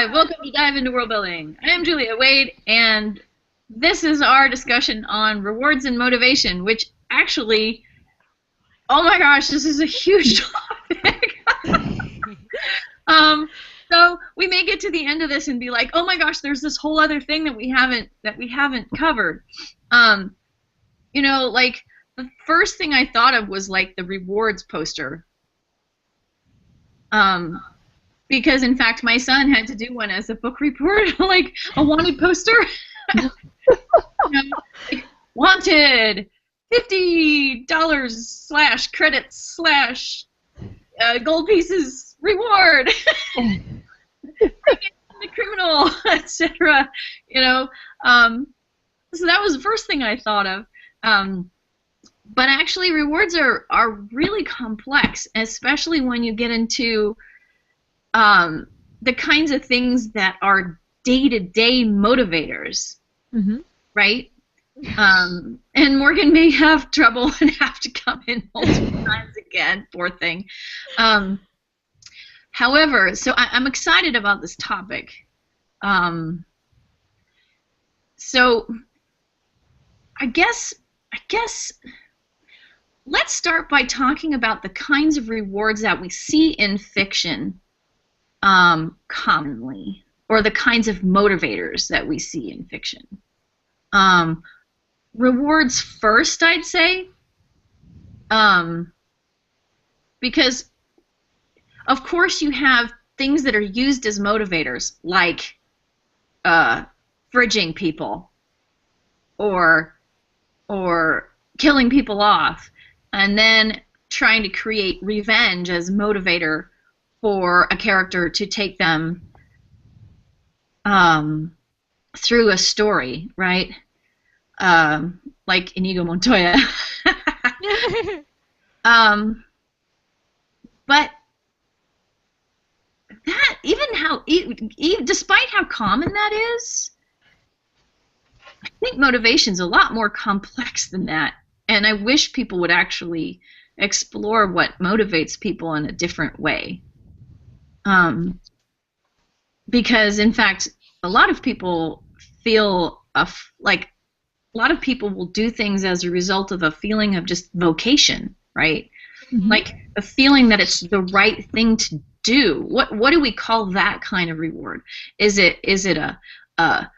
Hi, welcome to Dive into Worldbuilding. I am Julia Wade, and this is our discussion on rewards and motivation, which actually, oh my gosh, this is a huge topic. So we may get to the end of this and be like, oh my gosh, there's this whole other thing that we haven't covered. You know, like the first thing I thought of was like the rewards poster. Because in fact my son had to do one as a book report, like a wanted poster. You know, like, wanted $50 / credits / gold pieces reward. The criminal, etc. You know, so that was the first thing I thought of. But actually, rewards are really complex, especially when you get into the kinds of things that are day-to-day motivators, right? And Morgan may have trouble and have to come in multiple times again, poor thing. However, so I'm excited about this topic. So I guess let's start by talking about the kinds of rewards that we see in fiction commonly, or the kinds of motivators that we see in fiction. Rewards first, I'd say, because of course you have things that are used as motivators, like fridging people, or killing people off, and then trying to create revenge as motivator for a character to take them through a story, right? Like Inigo Montoya. But that, despite how common that is, I think motivation's a lot more complex than that, and I wish people would actually explore what motivates people in a different way. Because in fact, a lot of people feel like a lot of people will do things as a result of a feeling of just vocation, right? Like a feeling that it's the right thing to do. What do we call that kind of reward? Is it a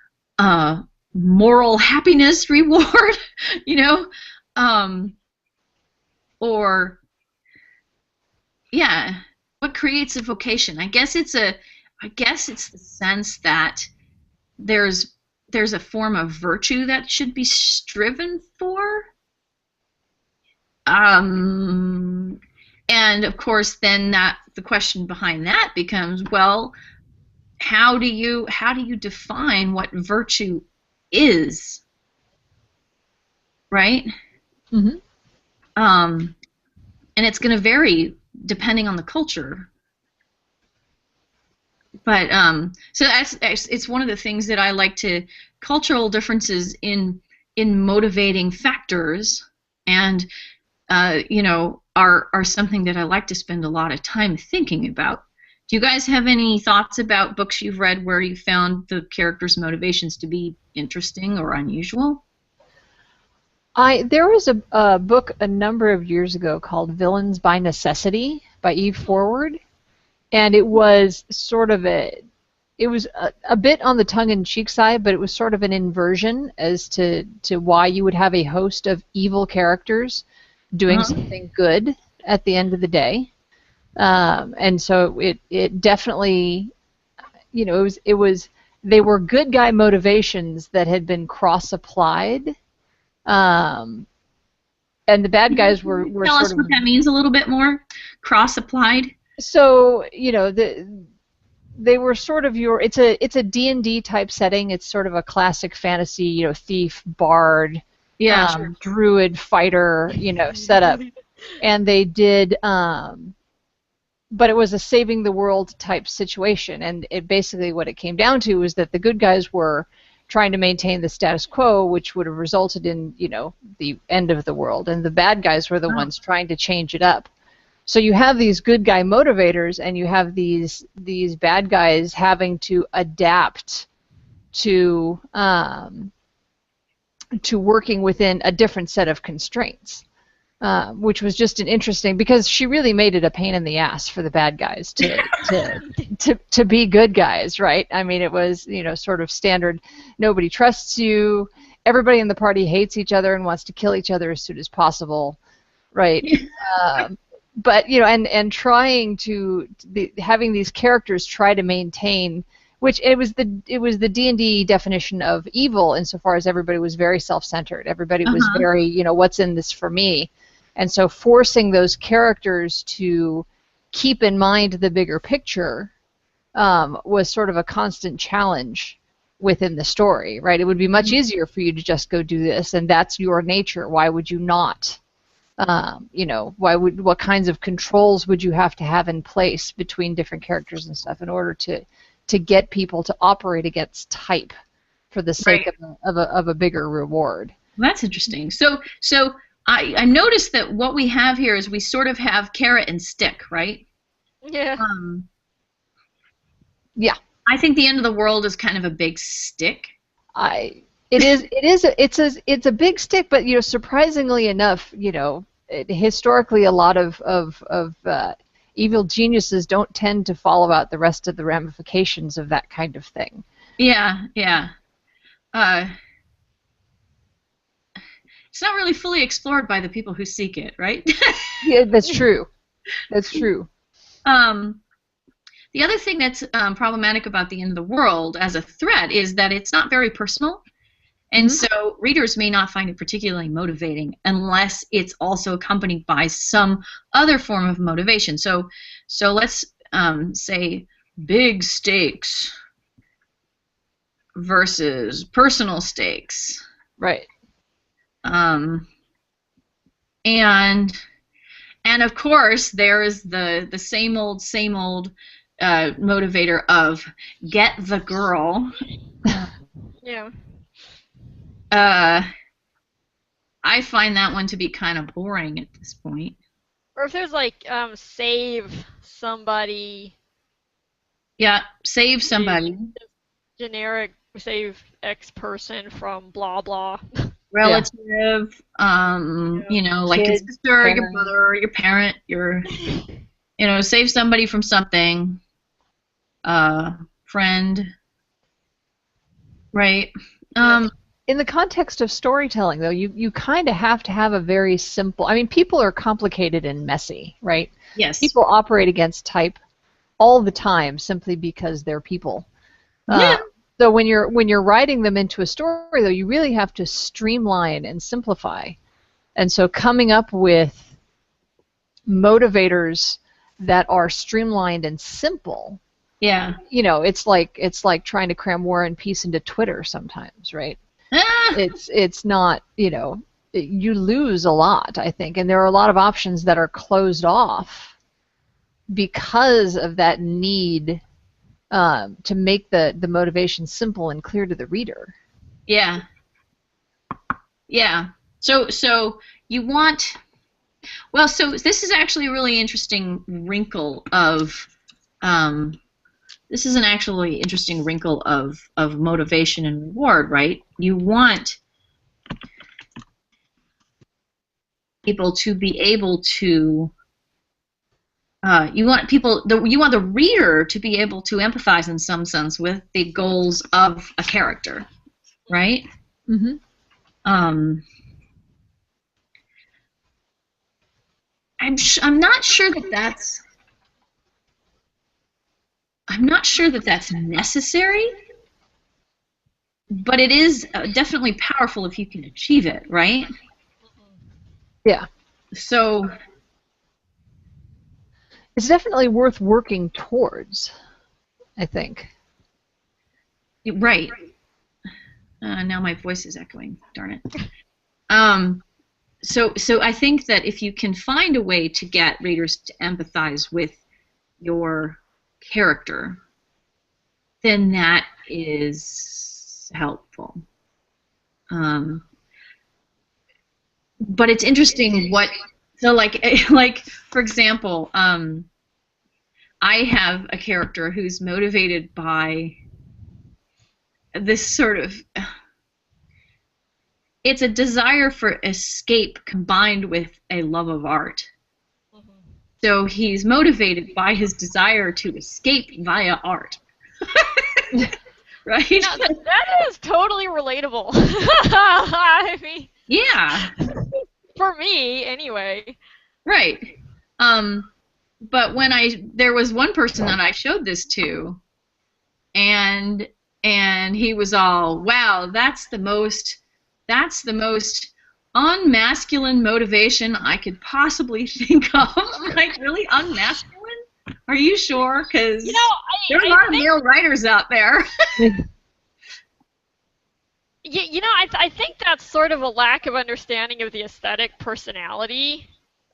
moral happiness reward, you know, or yeah, what creates a vocation? I guess it's the sense that there's a form of virtue that should be striven for, and of course then the question behind that becomes, well, how do you define what virtue is, right? And it's going to vary depending on the culture. But so it's one of the things that I like to, cultural differences in motivating factors, and you know, are something that I like to spend a lot of time thinking about. Do you guys have any thoughts about books you've read where you found the characters' motivations to be interesting or unusual? There was a book a number of years ago called Villains by Necessity by Eve Forward, and it was sort of a bit on the tongue-in-cheek side, but it was sort of an inversion as to why you would have a host of evil characters doing something good at the end of the day. And so it definitely, you know, they were good guy motivations that had been cross-applied. And the bad guys were Tell us what that means a little bit more. Cross-applied. So, you know, they were sort of it's a D&D type setting. It's sort of a classic fantasy, you know, thief, bard, sure. druid, fighter, you know, setup. And they did, but it was a saving the world type situation. And it basically what it came down to was that the good guys were trying to maintain the status quo, which would have resulted in, you know, the end of the world, and the bad guys were the ones trying to change it up. So you have these good guy motivators, and you have these bad guys having to adapt to working within a different set of constraints, which was just an interesting, because she really made it a pain in the ass for the bad guys to be good guys, right? I mean, it was, you know, sort of standard. Nobody trusts you. Everybody in the party hates each other and wants to kill each other as soon as possible, right? But you know, and trying to having these characters try to maintain, which it was the D&D definition of evil, insofar as everybody was very self-centered. Everybody was very, you know, what's in this for me? And so forcing those characters to keep in mind the bigger picture was sort of a constant challenge within the story, right? It would be much easier for you to just go do this, and that's your nature. Why would you not? You know, what kinds of controls would you have to have in place between different characters and stuff in order to get people to operate against type for the sake of a bigger reward? Well, that's interesting. So I noticed that what we have here is we sort of have carrot and stick, right? Yeah. Yeah. I think the end of the world is kind of a big stick. It's a big stick, but you know, surprisingly enough, you know, historically a lot of evil geniuses don't tend to follow out the rest of the ramifications of that kind of thing. Yeah. It's not really fully explored by the people who seek it, right? Yeah, that's true. That's true. The other thing that's problematic about the end of the world as a threat is that it's not very personal. And so readers may not find it particularly motivating unless it's also accompanied by some other form of motivation. So let's say big stakes versus personal stakes. Right. And of course there is the same old motivator of get the girl. Yeah. I find that one to be kind of boring at this point. Or if there's like save somebody. Yeah, save somebody. Generic save X person from blah blah. Relative, you know, like your sister, your brother, your parent, you know, save somebody from something. Friend. Right. In the context of storytelling, though, you kind of have to have a very simple. I mean, people are complicated and messy, right? Yes. People operate against type all the time simply because they're people. Yeah. So when you're writing them into a story, though, you really have to streamline and simplify. And so coming up with motivators that are streamlined and simple. Yeah. You know, it's like trying to cram War and Peace into Twitter sometimes, right? It's not, you know, you lose a lot, I think, and there are a lot of options that are closed off because of that need to make the motivation simple and clear to the reader. Yeah. Yeah. So you want, well, so this is actually a really interesting wrinkle of this is an actually interesting wrinkle of motivation and reward, right? You want people to be able to you want the reader to be able to empathize in some sense with the goals of a character, right? Mm-hmm. I'm not sure that that's necessary, but it is definitely powerful if you can achieve it, right? Yeah. So it's definitely worth working towards, I think. Right. Now my voice is echoing. Darn it. So I think that if you can find a way to get readers to empathize with your character, then that is helpful. But it's interesting what So like for example, I have a character who's motivated by this sort of, it's a desire for escape combined with a love of art. Mhm. So he's motivated by his desire to escape via art. Right? No, that is totally relatable. I mean, Yeah, for me, anyway. right. But there was one person that I showed this to, and he was all, wow, that's the most unmasculine motivation I could possibly think of. I'm like, really unmasculine? Are you sure? Because You know, there are a I lot of think, male writers out there. I think that's sort of a lack of understanding of the aesthetic personality.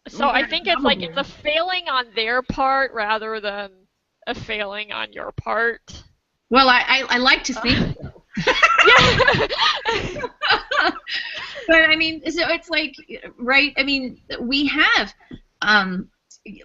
So I Yeah, think it's a probably. failing on their part rather than a failing on your part. Well, I like to think Uh, so. yeah. But I mean, so it's like, right? I mean, we have, um,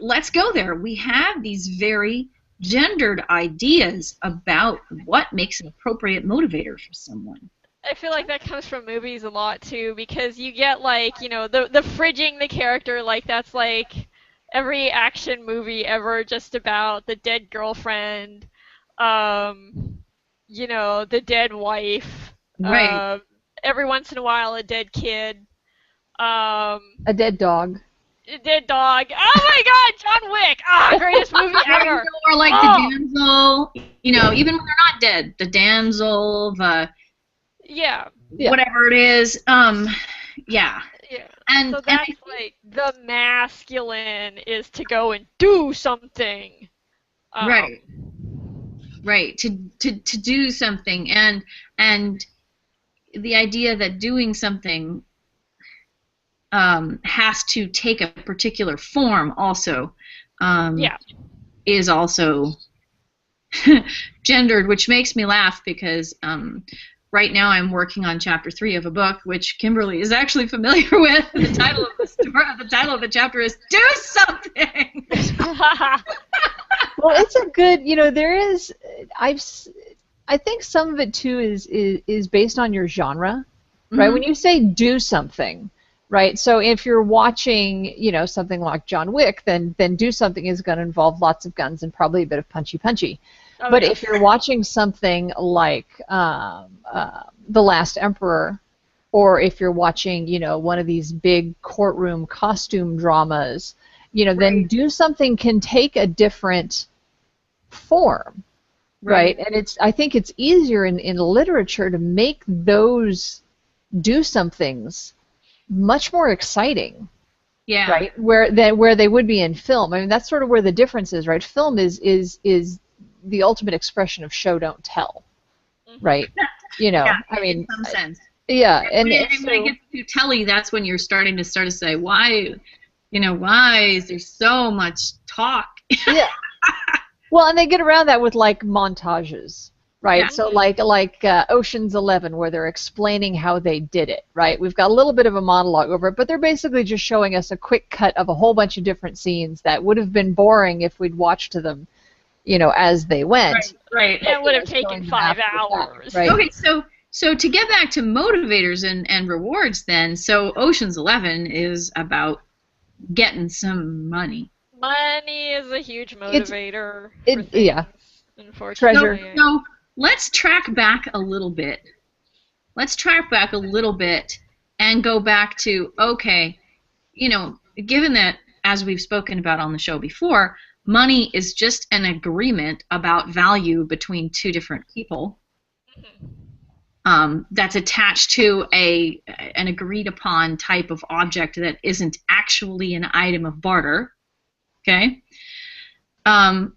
let's go there. We have these very gendered ideas about what makes an appropriate motivator for someone. I feel like that comes from movies a lot too, because you get like, the fridging the character, like that's like every action movie ever just about the dead girlfriend, the dead wife, Right. every once in a while a dead kid, um, A dead dog. a dead dog. Oh my God, John Wick! Ah, greatest movie ever. Or like the Oh, damsel, even when they're not dead, the damsel, the yeah, Yeah. whatever it is. Yeah. yeah. And So I that's think, like the masculine is to go and do something. right, Um, right, to do something, and the idea that doing something has to take a particular form also, um, yeah. is also gendered, which makes me laugh because right now I'm working on chapter 3 of a book which Kimberly is actually familiar with. The title of the chapter is "Do Something." Well, it's a good, there is, I've, s- I think some of it too is based on your genre, right? Hmm. When you say do something, right? So if you're watching, something like John Wick, then do something is going to involve lots of guns and probably a bit of punchy. Oh But yeah. if you're watching something like The Last Emperor, or if you're watching, one of these big courtroom costume dramas, then Right, do something can take a different form, right? right, And I think it's easier in literature to make those do somethings much more exciting, yeah, right? Where they would be in film. I mean, that's sort of where the difference is, right? Film is the ultimate expression of show don't tell, Mhm. right? yeah, I in mean, some sense. yeah, And when it so gets too telly, that's when you're starting to say, why is there so much talk? yeah. Well, and they get around that with like montages, Yeah, right? So Mhm. like Ocean's 11, where they're explaining how they did it, right? We've got a little bit of a monologue over it, but they're basically just showing us a quick cut of a whole bunch of different scenes that would have been boring if we'd watched them, as they went. right, right. But That would have taken showing them five after the fact, hours. right? Okay, so to get back to motivators and rewards, then, so Ocean's 11 is about getting some money. Money is a huge It's motivator for yeah, things, So treasure. unfortunately. so let's track back a little bit. Let's track back a little bit and go back to, okay, given that, as we've spoken about on the show before, money is just an agreement about value between two different people, Mhm. that's attached to an agreed upon type of object that isn't actually an item of barter. Okay. Um,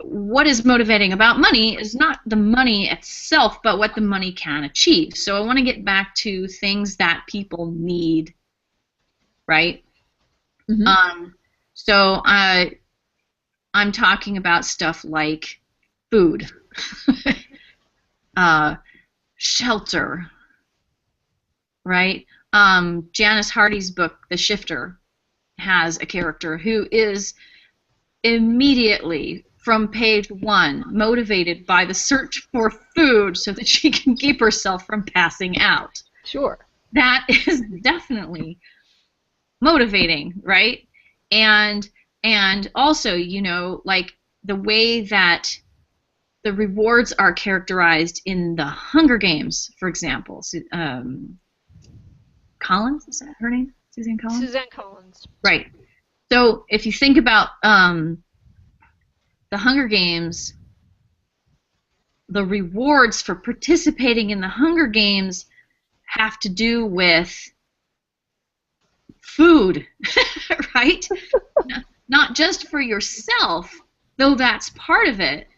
what is motivating about money is not the money itself, but what the money can achieve. So I want to get back to things that people need, right? Hmm. Um, so I'm talking about stuff like food, uh, shelter, right? Janice Hardy's book, The Shifter. has a character who is immediately from page 1 motivated by the search for food so that she can keep herself from passing out. Sure. That is definitely motivating, right? And also, you know, like the way that the rewards are characterized in the Hunger Games, for example. Collins, is that her name? Suzanne Collins? Suzanne Collins. Right. So if you think about the Hunger Games, the rewards for participating in the Hunger Games have to do with food, right? Not just for yourself, though that's part of it,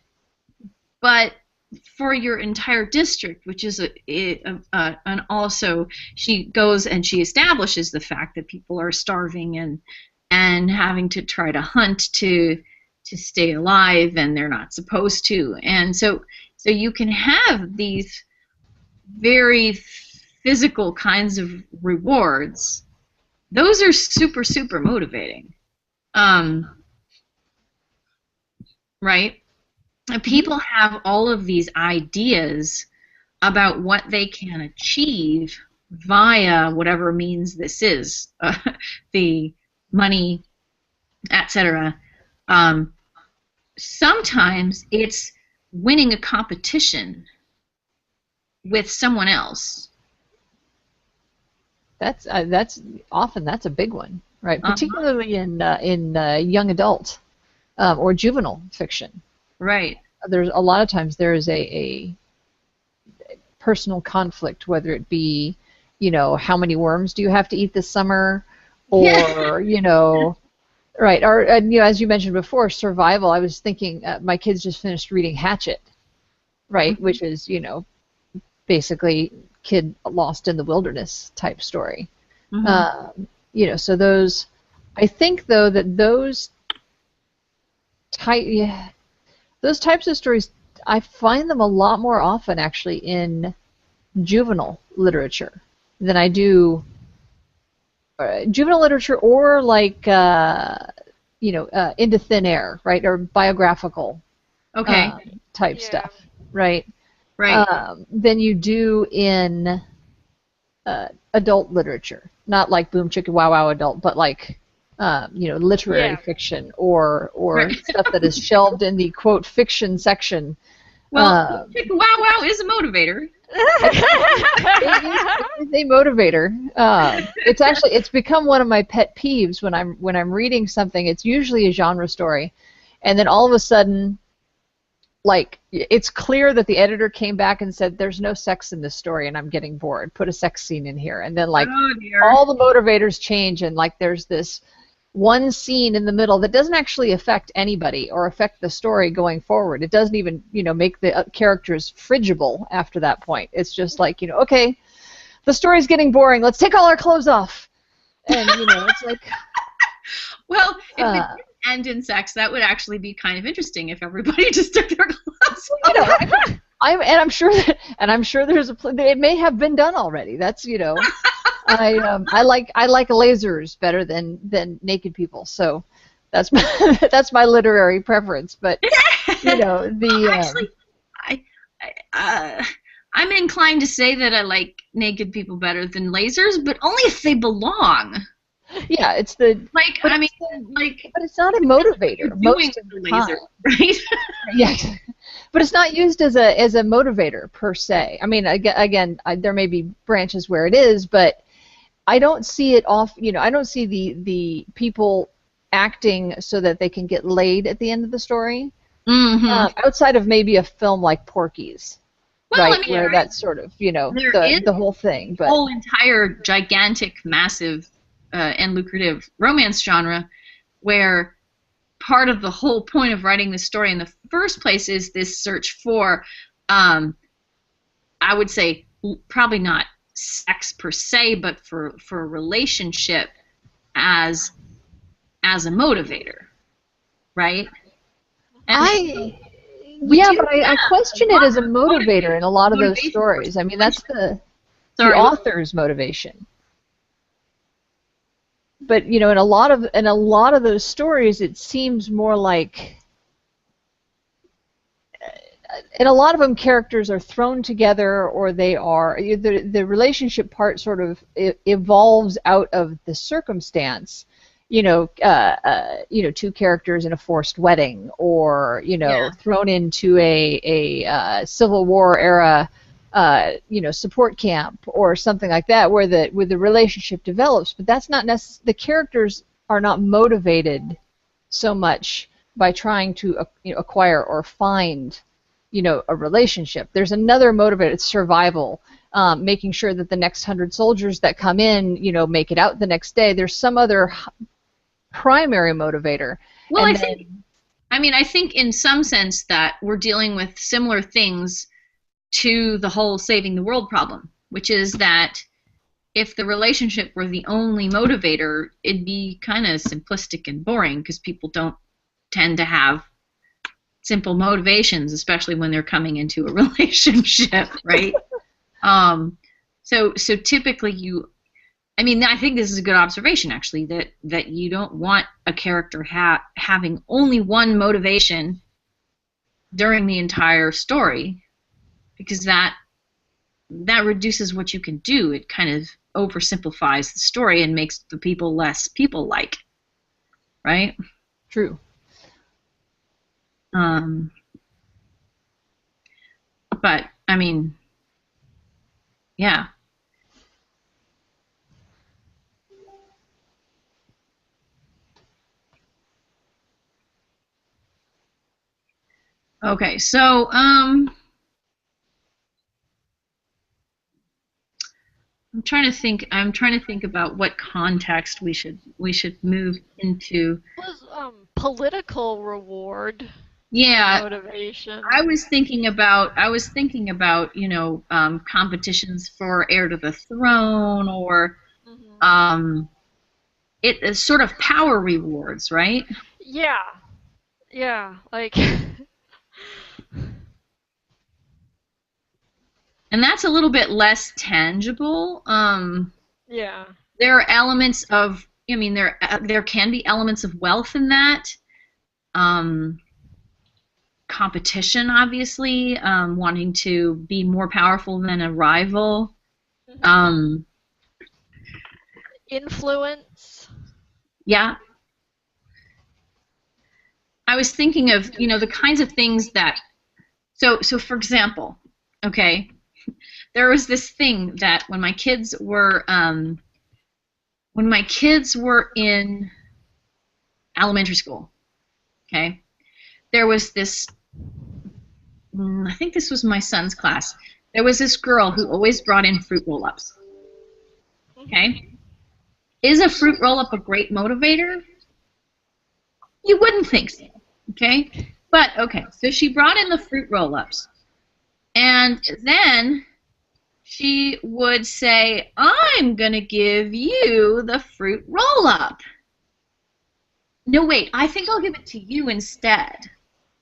but for your entire district, which is and also she goes and she establishes the fact that people are starving and having to try to hunt to stay alive, and they're not supposed to. And so you can have these very physical kinds of rewards. Those are super, super motivating. Right? And people have all of these ideas about what they can achieve via whatever means this is, the money, etc. Sometimes it's winning a competition with someone else. That's often that's a big one, right? Particularly in young adult or juvenile fiction. Right. There's a lot of times there is a personal conflict, whether it be, you know, how many worms do you have to eat this summer, or you know, right, or you know, as you mentioned before, survival. I was thinking, my kids just finished reading Hatchet, right, mm-hmm. which is, you know, basically kid lost in the wilderness type story. Mm-hmm. You know, so those, I think though that those types of stories, I find them a lot more often actually in juvenile literature than I do juvenile literature, or like you know, Into Thin Air, right, or biographical type stuff, right? Right. Than you do in adult literature, not like Boom Chicka Wow Wow adult, but like you know, literary fiction or stuff that is shelved in the quote fiction section. Well, Chicka Wow Wow is a motivator. It is a motivator. It's become one of my pet peeves when I'm reading something. It's usually a genre story, and then all of a sudden, like, it's clear that the editor came back and said, there's no sex in this story and I'm getting bored. Put a sex scene in here. And then, like, all the motivators change, and, like, there's this one scene in the middle that doesn't actually affect anybody or affect the story going forward. It doesn't even, you know, make the characters frigible after that point. It's just like, you know, okay, the story's getting boring. Let's take all our clothes off. And, you know, it's like... Well, if it didn't end in sex, that would actually be kind of interesting if everybody just took their clothes off. You know, I'm sure there's it may have been done already. That's, you know, I like lasers better than naked people. So that's my literary preference. But you know, actually, I'm inclined to say that I like naked people better than lasers, but only if they belong. Yeah, it's the like. I mean, like. But it's not a motivator. Most of the laser, right? Yeah, but it's not used as a motivator per se. I mean, again, there may be branches where it is, but I don't see it off. You know, I don't see the people acting so that they can get laid at the end of the story. Mm-hmm. Outside of maybe a film like Porky's. Well, right, I mean, where that's sort of, you know, the whole thing. But whole entire gigantic, massive, and lucrative romance genre, where part of the whole point of writing this story in the first place is this search for, I would say, probably not sex per se, but for a relationship as a motivator, right? And but I question it as a motivator in a lot of those stories. I mean, that's the author's motivation. but you know, in a lot of those stories, it seems more like, in a lot of them, characters are thrown together, or they are the relationship part sort of evolves out of the circumstance. Two characters in a forced wedding, or Yeah. thrown into a Civil War era, support camp or something like that, where the relationship develops. But that's not the characters are not motivated so much by trying to acquire or find a relationship. There's another motivator. It's survival. Making sure that the next 100 soldiers that come in, make it out the next day. There's some other primary motivator. Well, And I think in some sense that we're dealing with similar things to the whole saving the world problem, which is that if the relationship were the only motivator, it'd be kind of simplistic and boring, because people don't tend to have simple motivations, especially when they're coming into a relationship, right? So typically I think this is a good observation, actually, that you don't want a character having only one motivation during the entire story, because that reduces what you can do. It kind of oversimplifies the story and makes the people less people-like, right? True. But yeah. Okay, so I'm trying to think about what context we should move into. Was political reward Yeah, motivation? I was thinking about competitions for heir to the throne, or it is sort of power rewards, right? Yeah, like. And that's a little bit less tangible. Yeah. There are elements of, there can be elements of wealth in that. Competition, obviously, wanting to be more powerful than a rival. Influence. Yeah. I was thinking of, the kinds of things that, so for example, okay, there was this thing that when my kids were in elementary school, okay, there was this, I think this was my son's class, there was this girl who always brought in fruit roll-ups, okay? Is a fruit roll-up a great motivator? You wouldn't think so, okay? But, okay, so she brought in the fruit roll-ups, and then she would say, I'm going to give you the fruit roll-up. No, wait, I think I'll give it to you instead.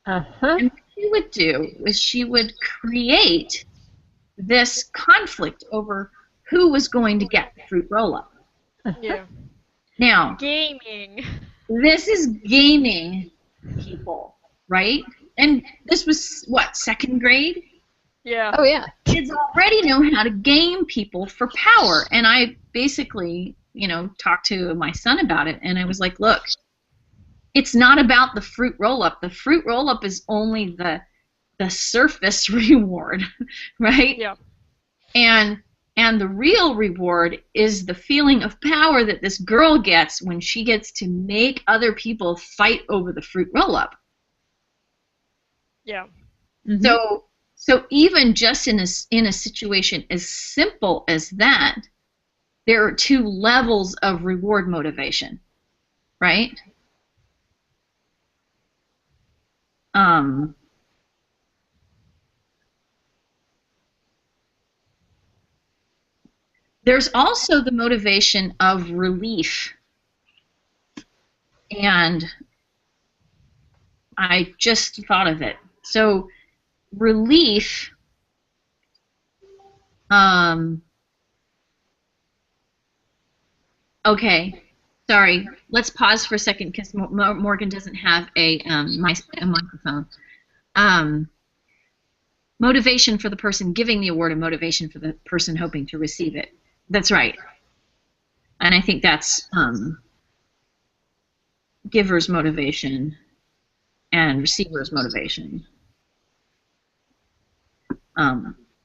Uh-huh. And what she would do is she would create this conflict over who was going to get the fruit roll-up. Yeah. Now, Gaming. this is gaming people, right? And this was, what, second grade? Yeah. Oh, yeah. Kids already know how to game people for power. And I basically, talked to my son about it, and I was like, look, it's not about the fruit roll-up. The fruit roll-up is only the surface reward, right? Yeah. And the real reward is the feeling of power that this girl gets when she gets to make other people fight over the fruit roll-up. Yeah. Mm-hmm. So even just in a situation as simple as that, there are two levels of reward motivation, right? There's also the motivation of relief. And I just thought of it. So relief, okay, Sorry, let's pause for a second because Morgan doesn't have a microphone. Um, motivation for the person giving the award and motivation for the person hoping to receive it. That's right. And I think that's giver's motivation and receiver's motivation,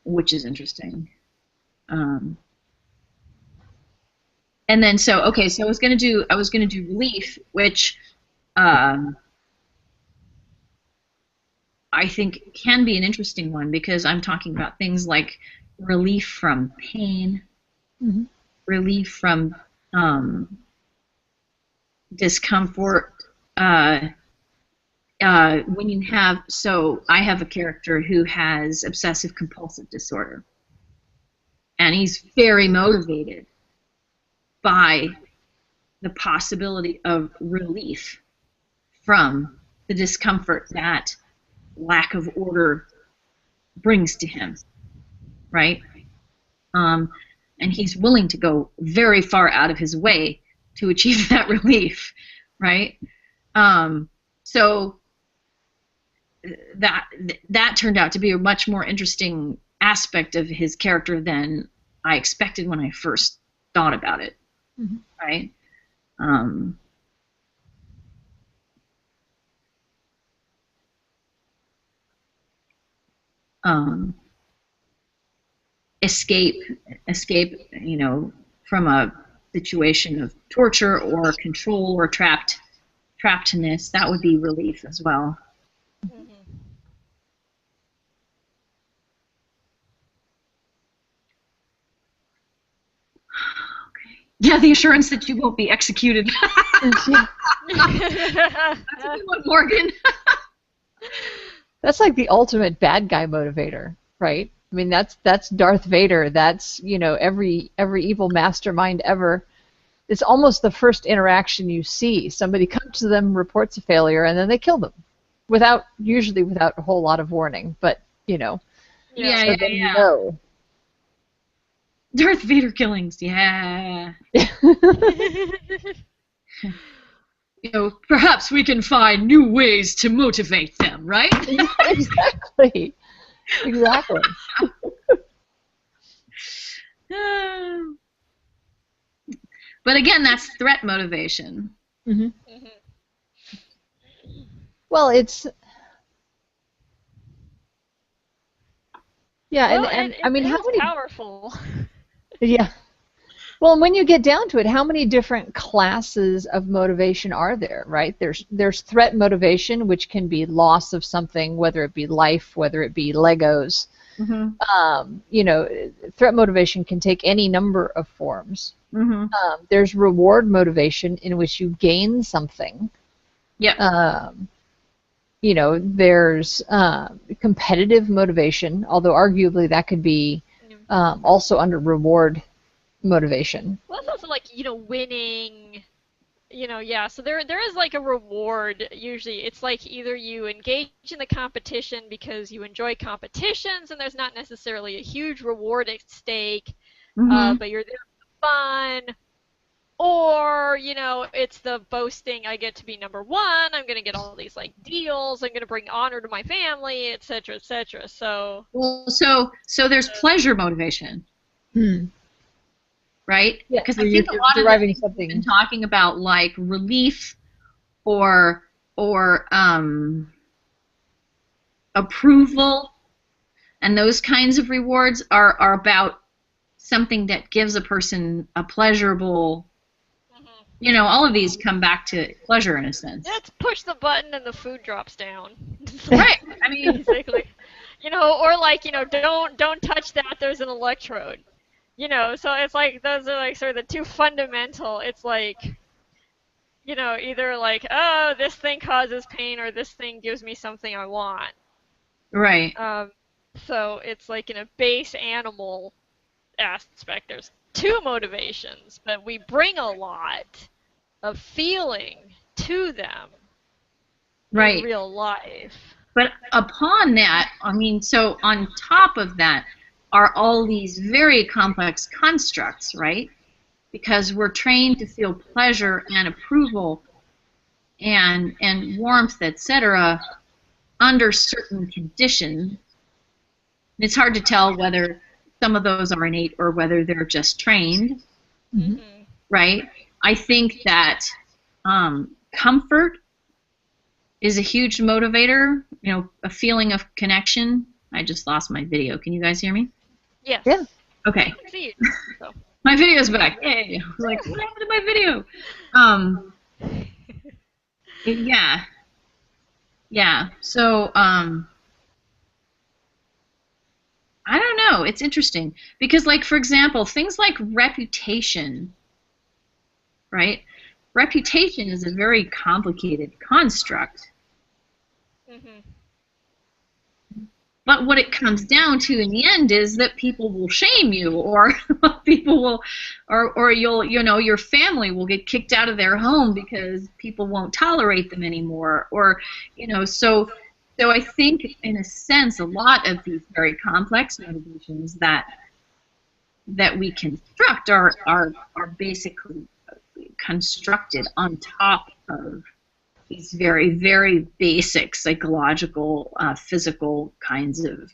which is interesting. And then so I was gonna do relief, which I think can be an interesting one because I'm talking about things like relief from pain, Mm-hmm. relief from discomfort. When you have, so I have a character who has obsessive compulsive disorder, and he's very motivated by the possibility of relief from the discomfort that lack of order brings to him, right? And he's willing to go very far out of his way to achieve that relief, right? So that turned out to be a much more interesting aspect of his character than I expected when I first thought about it, Mm-hmm. right? Escape, from a situation of torture or control or trappedness. That would be relief as well. Mhm. Yeah, the assurance that you won't be executed. That's a good one, Morgan. That's like the ultimate bad guy motivator, right? I mean, that's Darth Vader. That's, every evil mastermind ever. It's almost the first interaction you see. Somebody comes to them, reports a failure, and then they kill them, usually without a whole lot of warning. But Yeah. so then you know. Darth Vader killings, yeah. Perhaps we can find new ways to motivate them, right? Exactly. Exactly. But again, that's threat motivation. Mm-hmm. Mhm. Well, it's Well, and it, I mean, it how is many? powerful. Yeah. Well, when you get down to it, how many different classes of motivation are there, right? There's threat motivation, which can be loss of something, whether it be life, whether it be Legos. Mm-hmm. Threat motivation can take any number of forms. Mm-hmm. There's reward motivation, in which you gain something. Yeah. There's competitive motivation, although arguably that could be also under reward motivation. Well, it's also like, winning, yeah. So there is like a reward usually. It's like either you engage in the competition because you enjoy competitions and there's not necessarily a huge reward at stake, Mm-hmm. but you're there for fun. Or, it's the boasting, I get to be number one, I'm going to get all these, like, deals, I'm going to bring honor to my family, etc., etc., so... Well, so there's pleasure motivation, right? Yeah, Because so I think a you're lot of the deriving things something. we've been talking about, like relief or approval, and those kinds of rewards are about something that gives a person a pleasurable. All of these come back to pleasure in a sense. Let's push the button and the food drops down. Right. I mean, basically. Or like, don't touch that, there's an electrode. So it's like, those are like sort of the two fundamental, it's like, either like, oh, this thing causes pain or this thing gives me something I want. right. So it's like in a base animal aspect, there's two motivations, but we bring a lot of feeling to them Right. in real life. But upon that, I mean, so on top of that are all these very complex constructs, right? because we're trained to feel pleasure and approval and warmth, etc., under certain conditions. It's hard to tell whether some of those are innate or whether they're just trained, right? I think that comfort is a huge motivator, a feeling of connection. I just lost my video. Can you guys hear me? Yes. Yeah. Okay. I see you. So. My video's back. Yay. I was like, what happened to my video? Yeah. Yeah. So, I don't know. It's interesting because, like, for example, things like reputation, right? Reputation is a very complicated construct. But what it comes down to in the end is that people will shame you, or people will, or you'll, your family will get kicked out of their home because people won't tolerate them anymore, or, so I think, in a sense, a lot of these very complex motivations that we construct are basically constructed on top of these very, very basic psychological, physical kinds of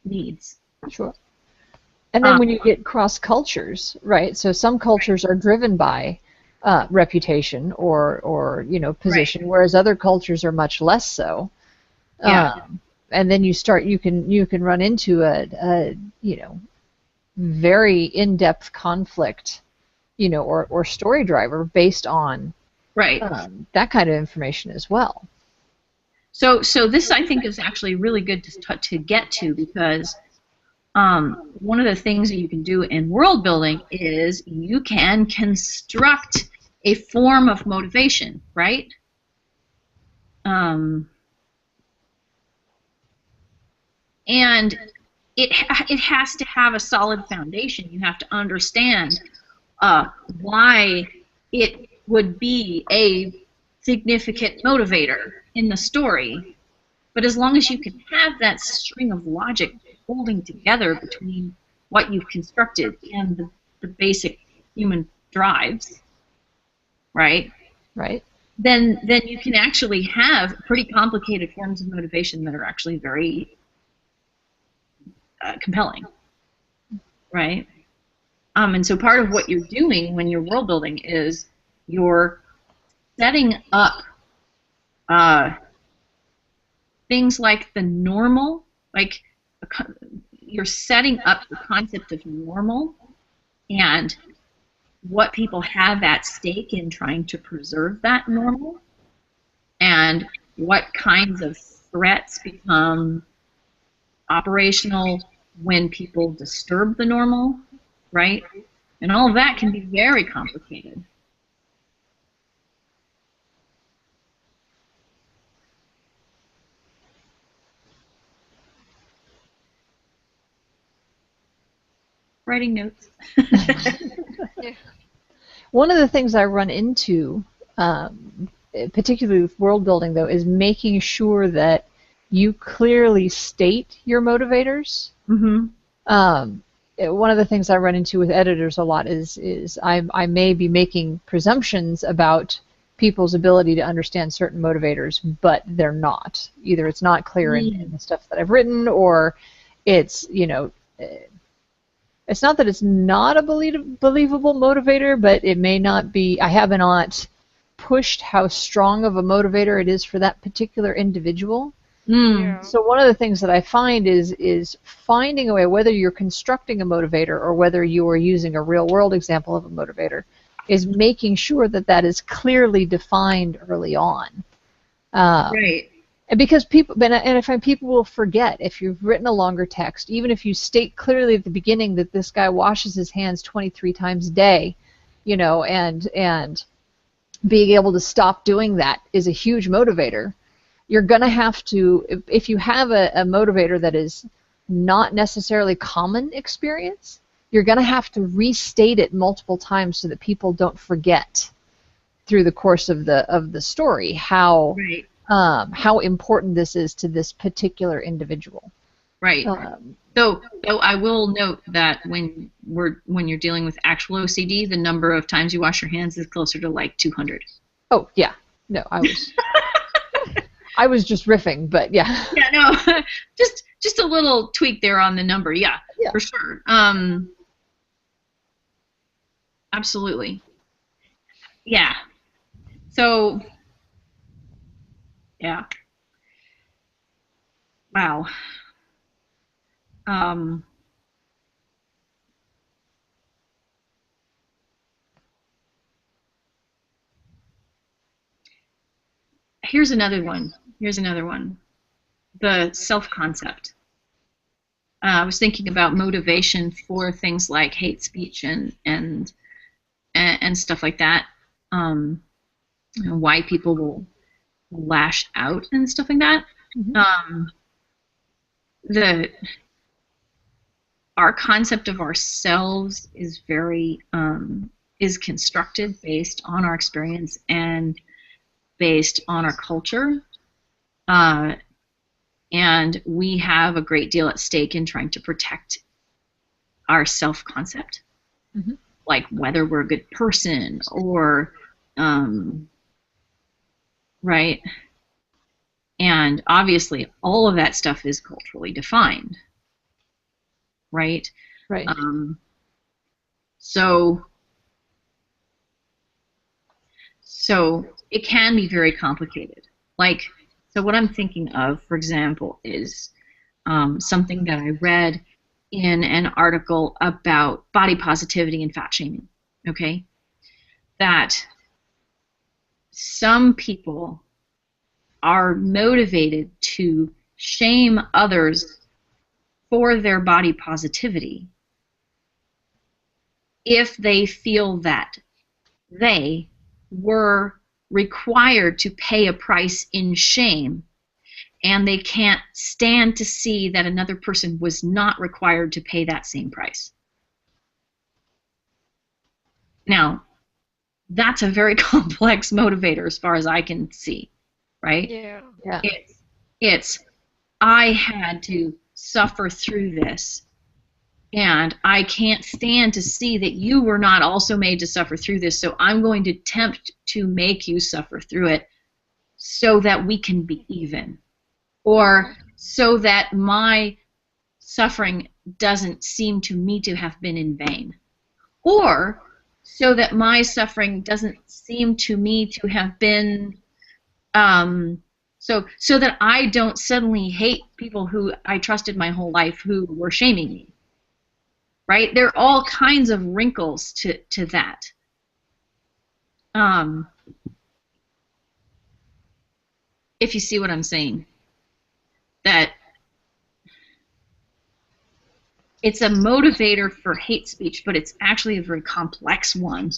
needs. Sure. And then when you get cross cultures, right? So some cultures are driven by reputation or position, right, whereas other cultures are much less so. Yeah. And then you can run into a very in-depth conflict, or story driver based on right, that kind of information as well. So this, I think, is actually really good to get to, because one of the things that you can do in world building is you can construct a form of motivation, right? And it has to have a solid foundation. You have to understand why it would be a significant motivator in the story. But as long as you can have that string of logic holding together between what you've constructed and the basic human drives, right? Right. Then you can actually have pretty complicated forms of motivation that are actually very compelling, right? And so part of what you're doing when you're world building is you're setting up things like the normal, like you're setting up the concept of normal and what people have at stake in trying to preserve that normal, and what kinds of threats become operational when people disturb the normal, right? And all of that can be very complicated. Writing notes. One of the things I run into, particularly with world building, though, is making sure that you clearly state your motivators. Mm-hmm. One of the things I run into with editors a lot is I may be making presumptions about people's ability to understand certain motivators, but they're not. Either it's not clear in the stuff that I've written, or it's, it's not that it's not a believable motivator, but it may not be. I have not pushed how strong of a motivator it is for that particular individual. Yeah. So one of the things that I find is finding a way, whether you're constructing a motivator or whether you are using a real-world example of a motivator, is making sure that that is clearly defined early on. Right. And because people, and I find people will forget if you've written a longer text, even if you state clearly at the beginning that this guy washes his hands 23 times a day, and being able to stop doing that is a huge motivator. You're going to have to, if you have a motivator that is not necessarily common experience, you're going to have to restate it multiple times so that people don't forget through the course of the story how important this is to this particular individual. Right. Though I will note that when you're dealing with actual OCD, the number of times you wash your hands is closer to like 200. Oh yeah, no, I was just riffing, but yeah. Yeah, no, just a little tweak there on the number. Yeah, for sure. Absolutely. Yeah. So, yeah. Wow. Here's another one. The self-concept. I was thinking about motivation for things like hate speech and stuff like that. Why people will lash out and stuff like that. Mm-hmm. Our concept of ourselves is very is constructed based on our experience and based on our culture, and we have a great deal at stake in trying to protect our self-concept, mm-hmm. like whether we're a good person or right. And obviously, all of that stuff is culturally defined, right? Right. So it can be very complicated. Like, so what I'm thinking of, for example, is something that I read in an article about body positivity and fat shaming. Okay, that some people are motivated to shame others for their body positivity if they feel that they were required to pay a price in shame and they can't stand to see that another person was not required to pay that same price. Now, that's a very complex motivator as far as I can see. Right? Yeah. It's I had to suffer through this, and I can't stand to see that you were not also made to suffer through this, so I'm going to attempt to make you suffer through it so that we can be even, or so that my suffering doesn't seem to me to have been in vain, or so that my suffering doesn't seem to me to have been so that I don't suddenly hate people who I trusted my whole life who were shaming me. Right? There are all kinds of wrinkles to that. If you see what I'm saying. That it's a motivator for hate speech, but it's actually a very complex one.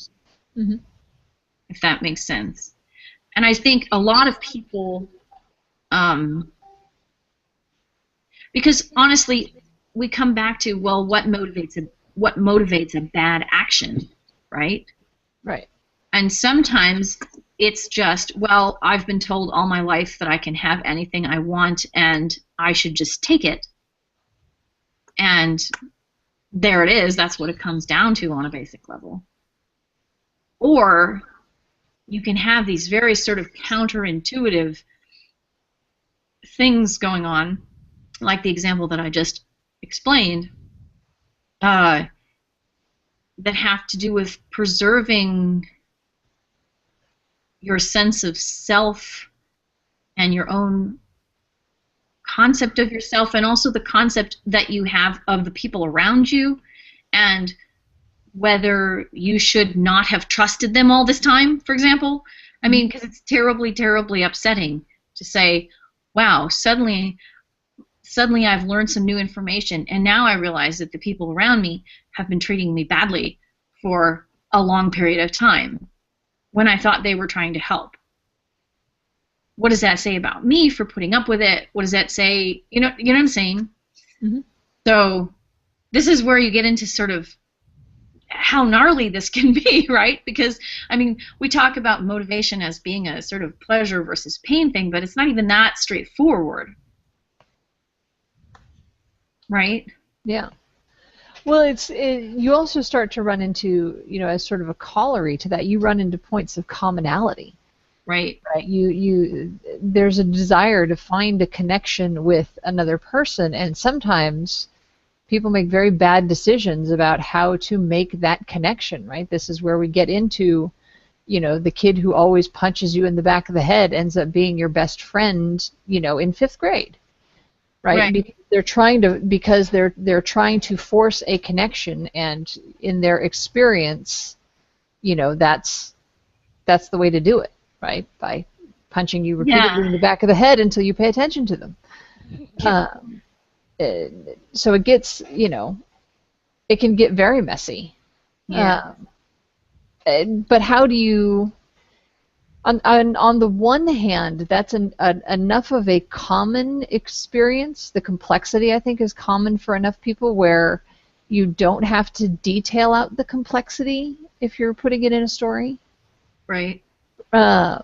Mm-hmm. If that makes sense. And I think a lot of people, because honestly, we come back to, well, what motivates a bad action, right? Right. And sometimes it's just, well, I've been told all my life that I can have anything I want and I should just take it. And there it is. That's what it comes down to on a basic level. Or you can have these very sort of counterintuitive things going on, like the example that I just explained, that have to do with preserving your sense of self and your own concept of yourself, and also the concept that you have of the people around you, and whether you should not have trusted them all this time, for example. I mean, because it's terribly, terribly upsetting to say, wow, suddenly I've learned some new information, and now I realize that the people around me have been treating me badly for a long period of time when I thought they were trying to help. What does that say about me for putting up with it? What does that say? You know what I'm saying? Mm-hmm. So this is where you get into sort of how gnarly this can be, right? Because, I mean, we talk about motivation as being a sort of pleasure versus pain thing, but it's not even that straightforward. right? Yeah. Well, you also start to run into, as sort of a corollary to that, you run into points of commonality. Right. Right. There's a desire to find a connection with another person, and sometimes people make very bad decisions about how to make that connection, right? This is where we get into, the kid who always punches you in the back of the head ends up being your best friend, in fifth grade, right? Right. Because they're trying to force a connection, and in their experience, that's the way to do it, right? By punching you repeatedly in the back of the head until you pay attention to them. So it gets, it can get very messy. Yeah. But how do you, on the one hand, that's enough of a common experience. The complexity, I think, is common for enough people where you don't have to detail out the complexity if you're putting it in a story. Right. But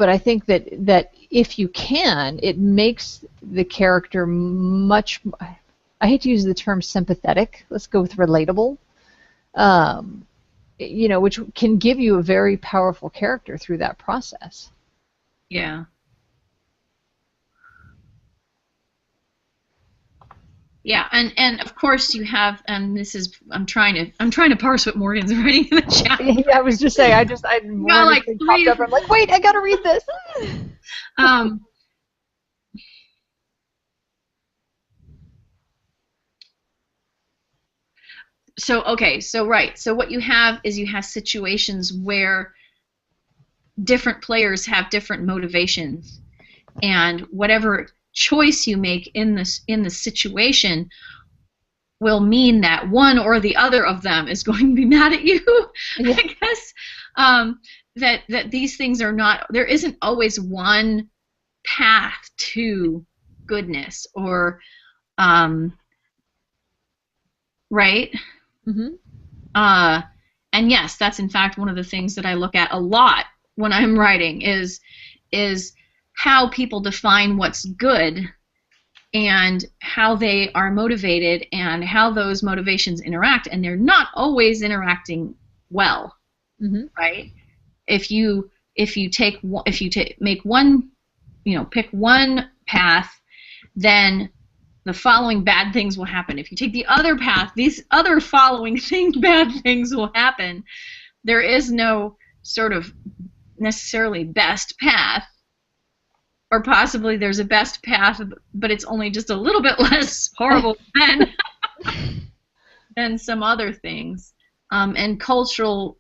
I think that if you can, it makes the character much, I hate to use the term sympathetic, let's go with relatable, which can give you a very powerful character through that process. Yeah. Yeah, and of course you have, and this is, I'm trying to parse what Morgan's writing in the chat. Yeah, I was just saying, I like popped up, I'm like, wait, I gotta read this. So what you have is you have situations where different players have different motivations, and whatever choice you make in the situation will mean that one or the other of them is going to be mad at you. Yeah. I guess that these things are not, there isn't always one path to goodness or right? Mm-hmm. And yes, that's in fact one of the things that I look at a lot when I'm writing is how people define what's good and how they are motivated and how those motivations interact, and they're not always interacting well. Mm-hmm. Right? If you make one, pick one path, then the following bad things will happen. If you take the other path, these other following bad things will happen. There is no sort of necessarily best path, or possibly there's a best path, but it's only just a little bit less horrible than some other things. And cultural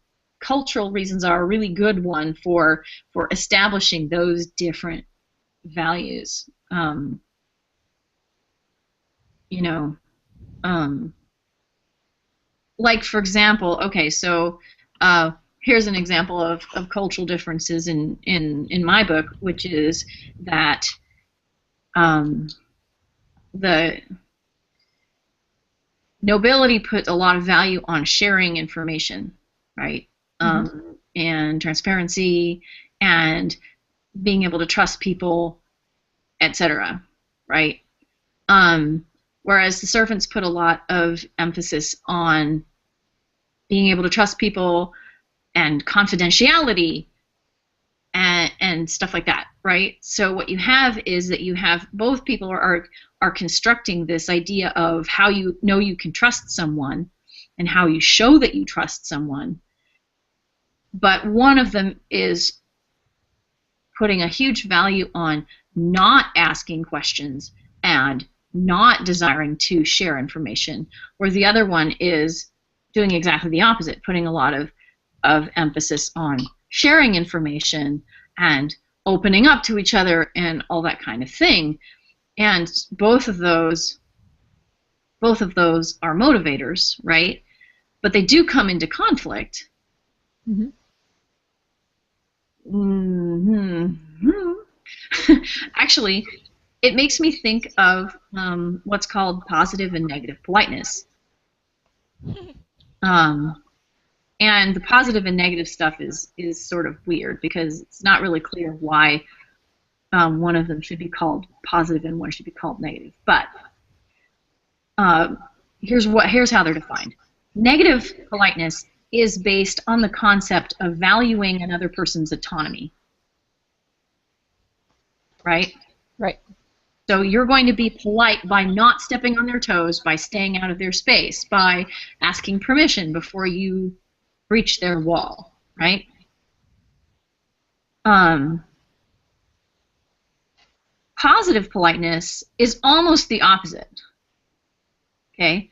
reasons are a really good one for establishing those different values. Like for example, okay, so here's an example of cultural differences in my book, which is that the nobility put a lot of value on sharing information, right? Mm-hmm. And transparency and being able to trust people, etc., right? Whereas the servants put a lot of emphasis on being able to trust people and confidentiality and stuff like that, right? So what you have is that you have both people are constructing this idea of how you know you can trust someone and how you show that you trust someone, but one of them is putting a huge value on not asking questions and not desiring to share information, where the other one is doing exactly the opposite, putting a lot of emphasis on sharing information and opening up to each other and all that kind of thing. And both of those are motivators, right? But they do come into conflict. Mm-hmm. Mm-hmm. Actually, it makes me think of what's called positive and negative politeness. And the positive and negative stuff is sort of weird because it's not really clear why one of them should be called positive and one should be called negative. But Here's how they're defined. Negative politeness is based on the concept of valuing another person's autonomy. Right? Right. So you're going to be polite by not stepping on their toes, by staying out of their space, by asking permission before you breach their wall, right? Positive politeness is almost the opposite. Okay?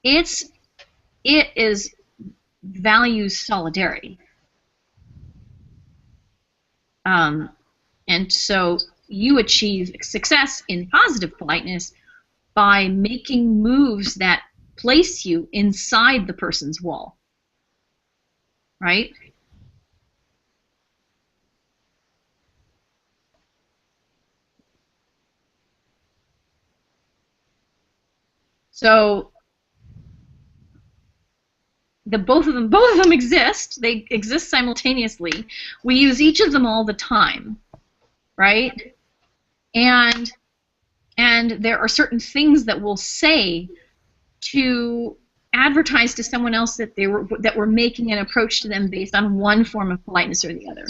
It is values solidarity. And so you achieve success in positive politeness by making moves that place you inside the person's wall. Right? So both of them exist. They exist simultaneously. We use each of them all the time, right? And there are certain things that we'll say to advertise to someone else that we're making an approach to them based on one form of politeness or the other.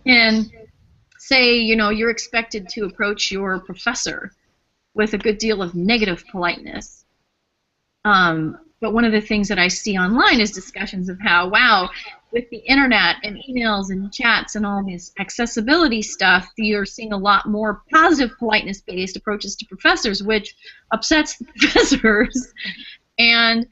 And say, you're expected to approach your professor with a good deal of negative politeness. But one of the things that I see online is discussions of how, wow, with the internet and emails and chats and all this accessibility stuff, you're seeing a lot more positive politeness-based approaches to professors, which upsets the professors and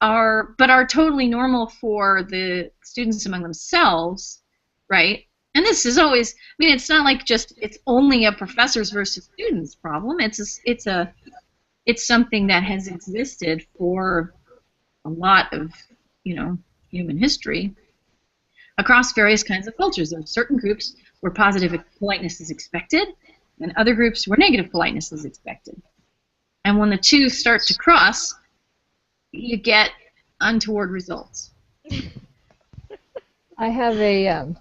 are totally normal for the students among themselves, right? And this is always, it's not like it's only a professors versus students problem. It's something that has existed for a lot of, human history across various kinds of cultures. There are certain groups where positive politeness is expected, and other groups where negative politeness is expected. And when the two start to cross, you get untoward results. I have a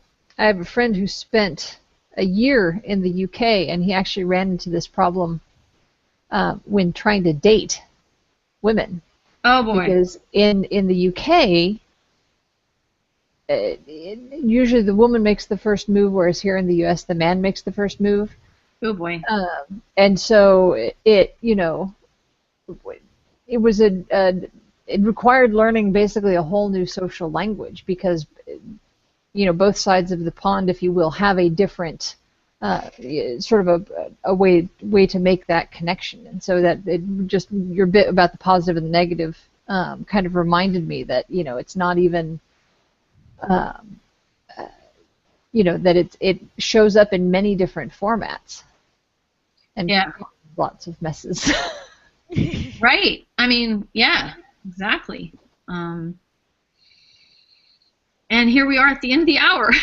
friend who spent a year in the UK, and he actually ran into this problem when trying to date women. Oh boy! Because in the UK, usually the woman makes the first move, whereas here in the US, the man makes the first move. Oh boy! And so it was it required learning basically a whole new social language because both sides of the pond, if you will, have a different sort of a way to make that connection, and so that your bit about the positive and the negative kind of reminded me that it's not even that it shows up in many different formats and lots of messes. Right. Yeah, exactly. And here we are at the end of the hour.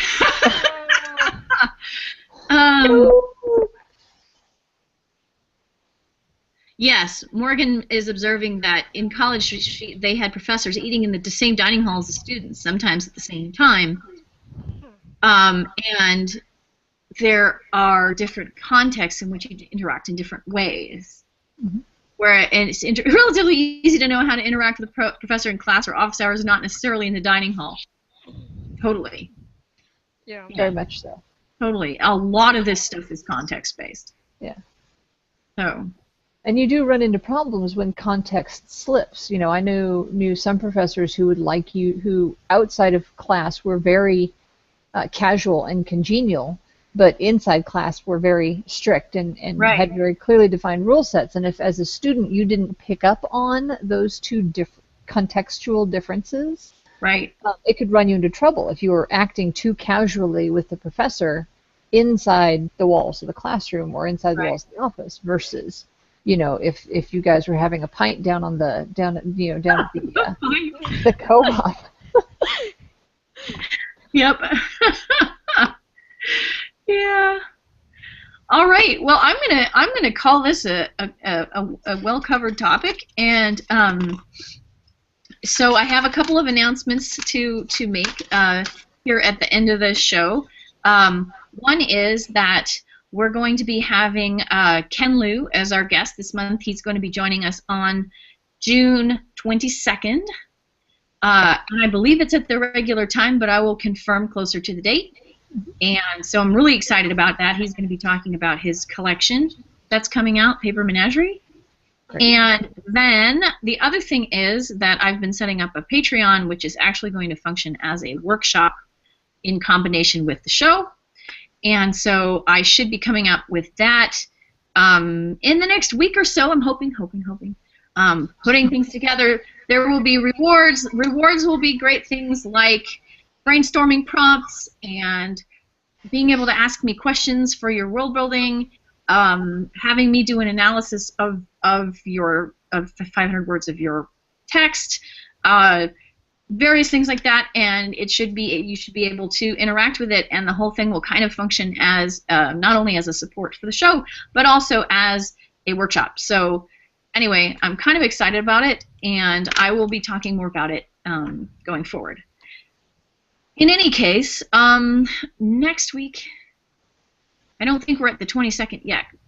Yes, Morgan is observing that in college they had professors eating in the same dining hall as the students, sometimes at the same time. And there are different contexts in which you interact in different ways. Mm-hmm. And it's relatively easy to know how to interact with a professor in class or office hours, not necessarily in the dining hall. Totally. Yeah. Very much so. Totally. A lot of this stuff is context-based. Yeah. So. And you do run into problems when context slips. I knew some professors who who outside of class were very casual and congenial, but inside class were very strict and right. had very clearly defined rule sets. And if as a student you didn't pick up on those two contextual differences, right, it could run you into trouble if you were acting too casually with the professor inside the walls of the classroom or inside the walls of the office versus, if you guys were having a pint down at the co-op. Yep. Yeah. All right. Well, I'm gonna call this a well-covered topic, and so I have a couple of announcements to make here at the end of the show. One is that we're going to be having Ken Liu as our guest this month. He's going to be joining us on June 22nd. And I believe it's at the regular time, but I will confirm closer to the date. And so I'm really excited about that. He's going to be talking about his collection that's coming out, Paper Menagerie. Great. And then the other thing is that I've been setting up a Patreon, which is actually going to function as a workshop in combination with the show. And so I should be coming up with that in the next week or so. I'm hoping. Putting things together. There will be rewards. Rewards will be great things like brainstorming prompts and being able to ask me questions for your world building, having me do an analysis of 500 words of your text, various things like that, and you should be able to interact with it, and the whole thing will kind of function as not only as a support for the show, but also as a workshop. So anyway, I'm kind of excited about it, and I will be talking more about it going forward. In any case, next week, I don't think we're at the 22nd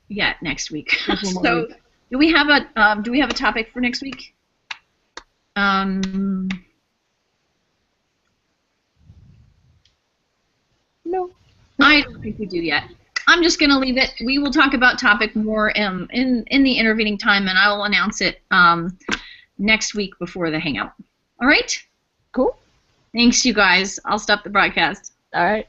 yet next week. So do we have a topic for next week? No. I don't think we do yet. I'm just going to leave it. We will talk about topic more in the intervening time, and I will announce it next week before the hangout. All right? Cool. Thanks, you guys. I'll stop the broadcast. All right.